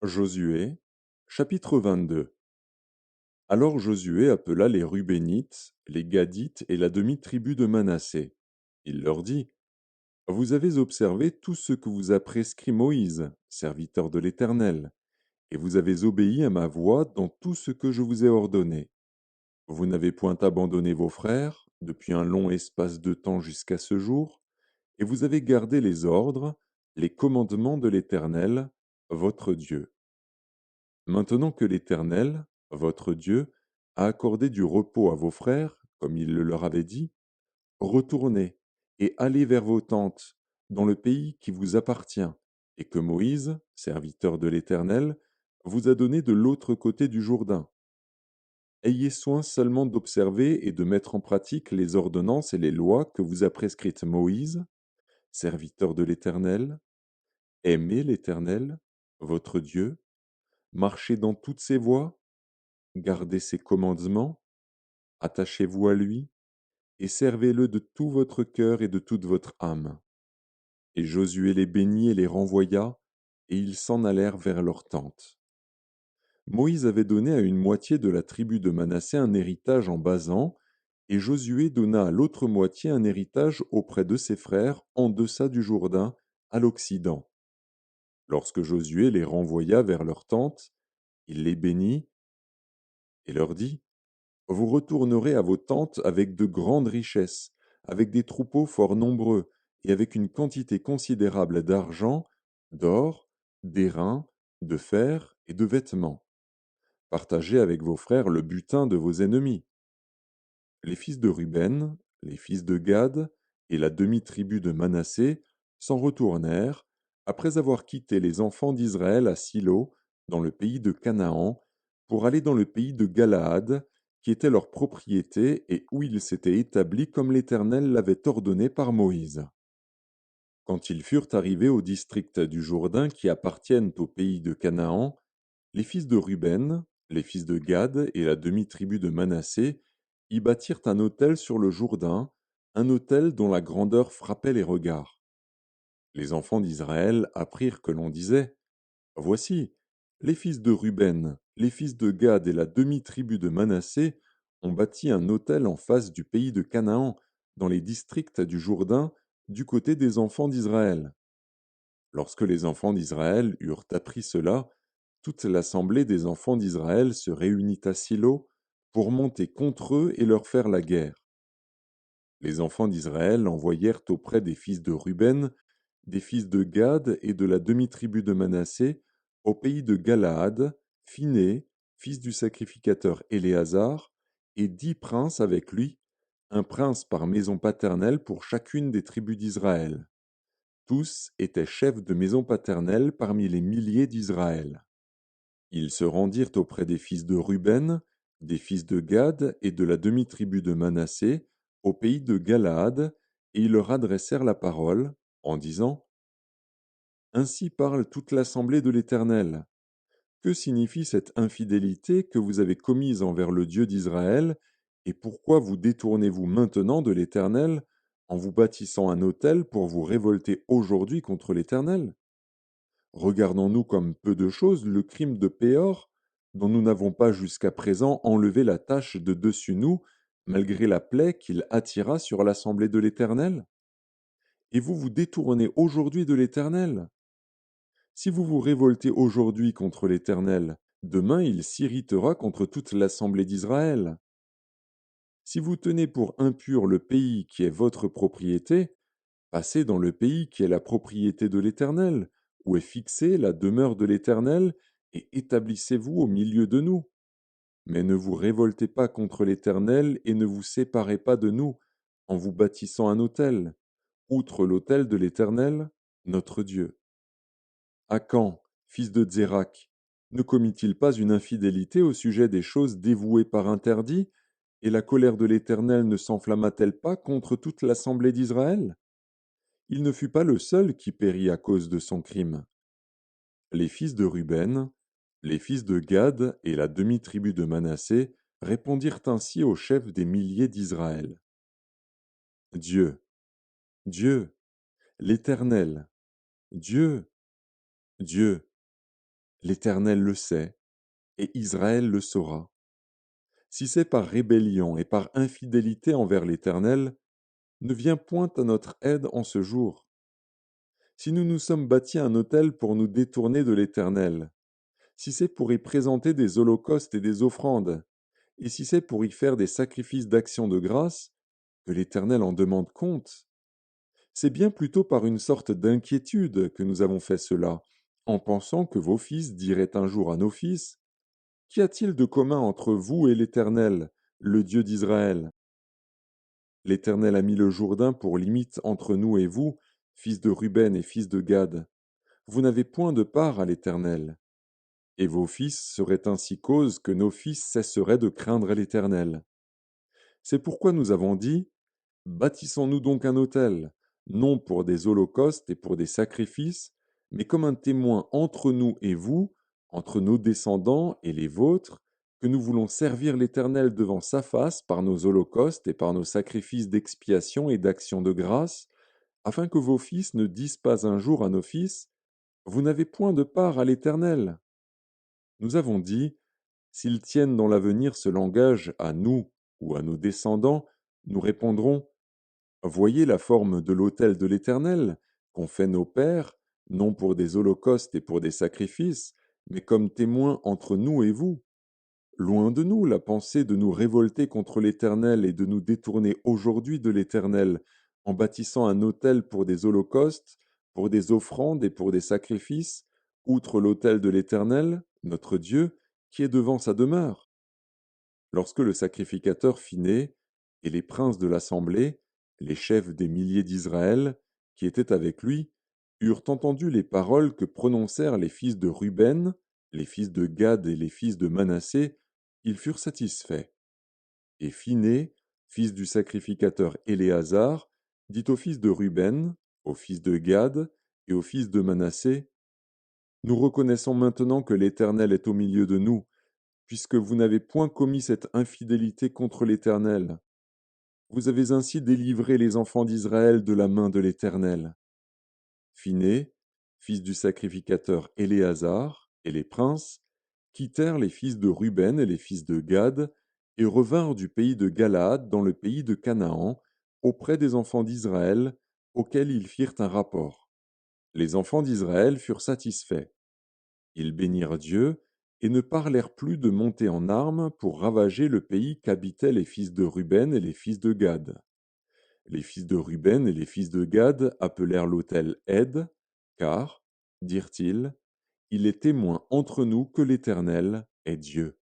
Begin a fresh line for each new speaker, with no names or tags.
Josué, chapitre 22. Alors Josué appela les Rubénites, les Gadites et la demi-tribu de Manassé. Il leur dit, vous avez observé tout ce que vous a prescrit Moïse, serviteur de l'Éternel, et vous avez obéi à ma voix dans tout ce que je vous ai ordonné. Vous n'avez point abandonné vos frères depuis un long espace de temps jusqu'à ce jour, et vous avez gardé les ordres, les commandements de l'Éternel, votre Dieu. Maintenant que l'Éternel, votre Dieu, a accordé du repos à vos frères, comme il le leur avait dit, retournez et allez vers vos tentes, dans le pays qui vous appartient, et que Moïse, serviteur de l'Éternel, vous a donné de l'autre côté du Jourdain. Ayez soin seulement d'observer et de mettre en pratique les ordonnances et les lois que vous a prescrites Moïse, serviteur de l'Éternel. Aimez l'Éternel, votre Dieu, marchez dans toutes ses voies, gardez ses commandements, attachez-vous à lui, et servez-le de tout votre cœur et de toute votre âme. Et Josué les bénit et les renvoya, et ils s'en allèrent vers leur tente. Moïse avait donné à une moitié de la tribu de Manassé un héritage en Basan, et Josué donna à l'autre moitié un héritage auprès de ses frères en deçà du Jourdain, à l'Occident. Lorsque Josué les renvoya vers leur tente, il les bénit et leur dit, vous retournerez à vos tentes avec de grandes richesses, avec des troupeaux fort nombreux, et avec une quantité considérable d'argent, d'or, d'airain, de fer et de vêtements. Partagez avec vos frères le butin de vos ennemis. Les fils de Ruben, les fils de Gad et la demi-tribu de Manassé s'en retournèrent, après avoir quitté les enfants d'Israël à Silo, dans le pays de Canaan, pour aller dans le pays de Galaad, qui était leur propriété et où ils s'étaient établis comme l'Éternel l'avait ordonné par Moïse. Quand ils furent arrivés au district du Jourdain qui appartiennent au pays de Canaan, les fils de Ruben, les fils de Gad et la demi-tribu de Manassé y bâtirent un autel sur le Jourdain, un autel dont la grandeur frappait les regards. Les enfants d'Israël apprirent que l'on disait, voici, les fils de Ruben, les fils de Gad et la demi-tribu de Manassé ont bâti un autel en face du pays de Canaan, dans les districts du Jourdain, du côté des enfants d'Israël. Lorsque les enfants d'Israël eurent appris cela, toute l'assemblée des enfants d'Israël se réunit à Silo pour monter contre eux et leur faire la guerre. Les enfants d'Israël envoyèrent auprès des fils de Ruben, des fils de Gad et de la demi-tribu de Manassé, au pays de Galaad, Phiné, fils du sacrificateur Éléazar, et 10 princes avec lui, un prince par maison paternelle pour chacune des tribus d'Israël. Tous étaient chefs de maison paternelle parmi les milliers d'Israël. Ils se rendirent auprès des fils de Ruben, des fils de Gad et de la demi-tribu de Manassé, au pays de Galaad, et ils leur adressèrent la parole, en disant, ainsi parle toute l'assemblée de l'Éternel. Que signifie cette infidélité que vous avez commise envers le Dieu d'Israël, et pourquoi vous détournez-vous maintenant de l'Éternel en vous bâtissant un autel pour vous révolter aujourd'hui contre l'Éternel? Regardons-nous comme peu de chose le crime de Péor, dont nous n'avons pas jusqu'à présent enlevé la tache de dessus nous, malgré la plaie qu'il attira sur l'assemblée de l'Éternel? Et vous vous détournez aujourd'hui de l'Éternel? Si vous vous révoltez aujourd'hui contre l'Éternel, demain il s'irritera contre toute l'assemblée d'Israël. Si vous tenez pour impur le pays qui est votre propriété, passez dans le pays qui est la propriété de l'Éternel, où est fixée la demeure de l'Éternel, et établissez-vous au milieu de nous. Mais ne vous révoltez pas contre l'Éternel et ne vous séparez pas de nous en vous bâtissant un autel, outre l'autel de l'Éternel, notre Dieu. Akan, fils de Zérak, ne commit-il pas une infidélité au sujet des choses dévouées par interdit, et la colère de l'Éternel ne s'enflamma-t-elle pas contre toute l'assemblée d'Israël? Il ne fut pas le seul qui périt à cause de son crime. Les fils de Ruben, les fils de Gad et la demi-tribu de Manassé répondirent ainsi au chef des milliers d'Israël. Dieu, Dieu, l'Éternel, Dieu, Dieu, l'Éternel le sait, et Israël le saura. Si c'est par rébellion et par infidélité envers l'Éternel, ne viens point à notre aide en ce jour. Si nous nous sommes bâtis un autel pour nous détourner de l'Éternel, si c'est pour y présenter des holocaustes et des offrandes, et si c'est pour y faire des sacrifices d'action de grâce, que l'Éternel en demande compte, c'est bien plutôt par une sorte d'inquiétude que nous avons fait cela, en pensant que vos fils diraient un jour à nos fils, qu'y a-t-il de commun entre vous et l'Éternel, le Dieu d'Israël? L'Éternel a mis le Jourdain pour limite entre nous et vous, fils de Ruben et fils de Gad. Vous n'avez point de part à l'Éternel. Et vos fils seraient ainsi cause que nos fils cesseraient de craindre l'Éternel. C'est pourquoi nous avons dit, bâtissons-nous donc un autel, non pour des holocaustes et pour des sacrifices, mais comme un témoin entre nous et vous, entre nos descendants et les vôtres, que nous voulons servir l'Éternel devant sa face par nos holocaustes et par nos sacrifices d'expiation et d'action de grâce, afin que vos fils ne disent pas un jour à nos fils, vous n'avez point de part à l'Éternel. Nous avons dit, s'ils tiennent dans l'avenir ce langage à nous ou à nos descendants, nous répondrons, voyez la forme de l'autel de l'Éternel, qu'ont fait nos pères, non pour des holocaustes et pour des sacrifices, mais comme témoins entre nous et vous. Loin de nous la pensée de nous révolter contre l'Éternel et de nous détourner aujourd'hui de l'Éternel, en bâtissant un autel pour des holocaustes, pour des offrandes et pour des sacrifices, outre l'autel de l'Éternel, notre Dieu, qui est devant sa demeure. Lorsque le sacrificateur fut né, et les princes de l'assemblée, les chefs des milliers d'Israël, qui étaient avec lui, eurent entendu les paroles que prononcèrent les fils de Ruben, les fils de Gad et les fils de Manassé, ils furent satisfaits. Et Phiné, fils du sacrificateur Éléazar, dit aux fils de Ruben, aux fils de Gad et aux fils de Manassé, nous reconnaissons maintenant que l'Éternel est au milieu de nous, puisque vous n'avez point commis cette infidélité contre l'Éternel. Vous avez ainsi délivré les enfants d'Israël de la main de l'Éternel. Phiné, fils du sacrificateur Éléazar, et les princes, quittèrent les fils de Ruben et les fils de Gad, et revinrent du pays de Galaad dans le pays de Canaan, auprès des enfants d'Israël, auxquels ils firent un rapport. Les enfants d'Israël furent satisfaits. Ils bénirent Dieu, et ne parlèrent plus de monter en armes pour ravager le pays qu'habitaient les fils de Ruben et les fils de Gad. Les fils de Ruben et les fils de Gad appelèrent l'autel Ed, car, dirent-ils, il est témoin entre nous que l'Éternel est Dieu.